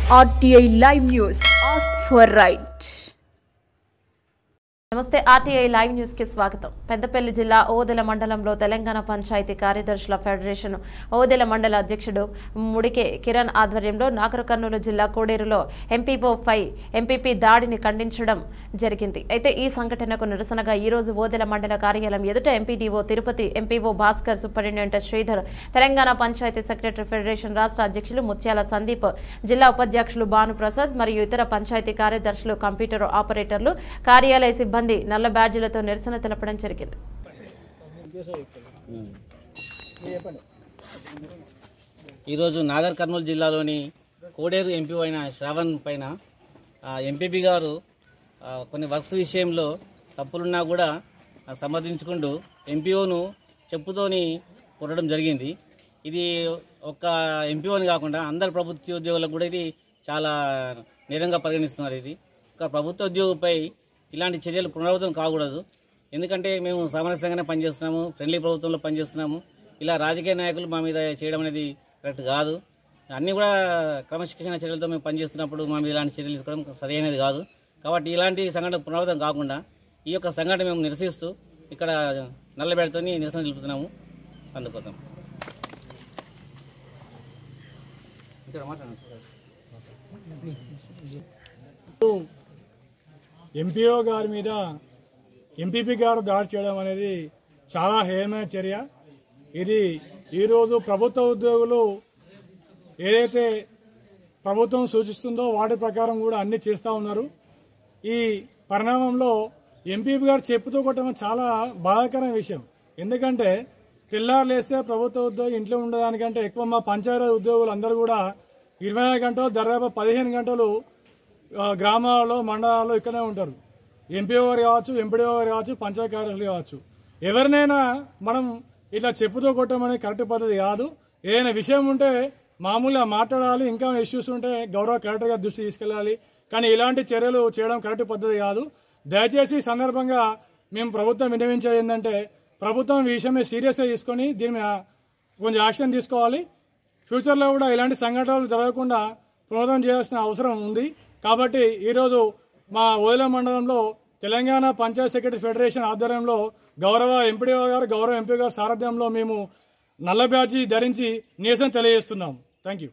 RTI Live News. Ask for right. నమస్తే RTI live news కి స్వాగతం. పెద్దపల్లి జిల్లా ఓదెల మండలంలో తెలంగాణ పంచాయతీ కార్యదర్శుల ఫెడరేషన్ ఓదెల మండల అధ్యక్షుడు ముడికే కిరణ్ ఆధ్వర్యంలో నాగర్ కర్నూలు జిల్లా కోడేరులో ఎంపీపీ దాడిని ఖండించడం జరిగింది. అయితే ఈ సంఘటనకు నిరసనగా ఈ రోజు ఓదెల మండల కార్యాలయం ఎదుట MPDO Tirupati, MPO Bhaskar, superintendent Sridhar, Telangana panchayati secretary federation రాష్ట్ర అధ్యక్షులు ముత్యాల సందీప్, జిల్లా ఉపాధ్యక్షులు భానుప్రసాద్ మరియు ఇతర పంచాయతీ కార్యదర్శులు, కంప్యూటర్ ఆపరేటర్లు, కార్యాలయ సిబ్బంది నల్ల బ్యాడ్జీలతో నిరసన తెలపడం జరిగింది. ఈరోజు నాగర్ కర్నూలు జిల్లాలోని కోడేరు ఎంపీ అయిన శ్రావణ్ పైన ఎంపీపీ గారు కొన్ని వర్క్స్ విషయంలో తప్పులున్నా కూడా సమర్థించుకుంటూ ఎంపీఓను చెప్పుతోని కొట్టడం జరిగింది. ఇది ఒక్క ఎంపీఓని కాకుండా అందరు ప్రభుత్వ ఉద్యోగులకు కూడా ఇది చాలా నేరంగా పరిగణిస్తున్నారు. ఇది ఒక ప్రభుత్వ ఉద్యోగిపై ఇలాంటి చర్యలు పునరావృతం కాకూడదు. ఎందుకంటే మేము సామరస్యంగానే పనిచేస్తున్నాము, ఫ్రెండ్లీ ప్రభుత్వంలో పనిచేస్తున్నాము. ఇలా రాజకీయ నాయకులు మా మీద చేయడం అనేది కరెక్ట్ కాదు. అన్నీ కూడా క్రమశిక్షణ చర్యలతో మేము పనిచేస్తున్నప్పుడు మా మీద ఇలాంటి చర్యలు తీసుకోవడం సరైనది కాదు. కాబట్టి ఇలాంటి సంఘటన పునరావృతం కాకుండా ఈ యొక్క సంఘటన మేము నిరసిస్తూ ఇక్కడ నల్లబెడతో నిరసన తెలుపుతున్నాము. అందుకోసం ఇక్కడ మాట్లాడండి. ఎంపీఓ గారి మీద ఎంపీపీ గారు దాడి చేయడం అనేది చాలా హేయమైన చర్య. ఇది ఈరోజు ప్రభుత్వ ఉద్యోగులు ఏదైతే ప్రభుత్వం సూచిస్తుందో వాటి ప్రకారం కూడా అన్ని చేస్తూ ఉన్నారు. ఈ పరిణామంలో ఎంపీపీ గారు చెప్పుతూ కొట్టడం చాలా బాధాకరమైన విషయం. ఎందుకంటే తెల్లారు లేస్తే ప్రభుత్వ ఉద్యోగి ఇంట్లో ఉండడానికంటే ఎక్కువ మా పంచాయతీ ఉద్యోగులు అందరూ కూడా 24 గంటలు దాదాపు 15 గంటలు గ్రామాలలో, మండలాల్లో ఇక్కడనే ఉంటారు. ఎంపీఓ గారు కావచ్చు, ఎంపీడీఓ గారు కావచ్చు, పంచాయతీ కార్యదర్శులు కావచ్చు. ఎవరినైనా మనం ఇట్లా చెప్పుతో కొట్టమని కరెక్ట్ పద్ధతి కాదు. ఏదైనా విషయం ఉంటే మామూలుగా మాట్లాడాలి, ఇంకా ఇష్యూస్ ఉంటే గౌరవ కలెక్టర్ గారి దృష్టి తీసుకెళ్లాలి. కానీ ఇలాంటి చర్యలు చేయడం కరెక్ట్ పద్ధతి కాదు. దయచేసి ఈ సందర్భంగా మేము ప్రభుత్వం విన్నవించేది ఏంటంటే ప్రభుత్వం ఈ విషయమే సీరియస్గా తీసుకొని దీని మీద కొంచెం యాక్షన్ తీసుకోవాలి. ఫ్యూచర్లో కూడా ఇలాంటి సంఘటనలు జరగకుండా పునరుద్ధరణ చేయాల్సిన అవసరం ఉంది. కాబట్టి ఈరోజు మా ఓదెల మండలంలో తెలంగాణ పంచాయత్ సెక్రటరీ ఫెడరేషన్ ఆధ్వర్యంలో గౌరవ ఎంపీడీఓ గారు, గౌరవ ఎంపీ గారు సారథ్యంలో మేము నల్ల బ్యాడ్జీ ధరించి నిరసన తెలియజేస్తున్నాము. Thank you.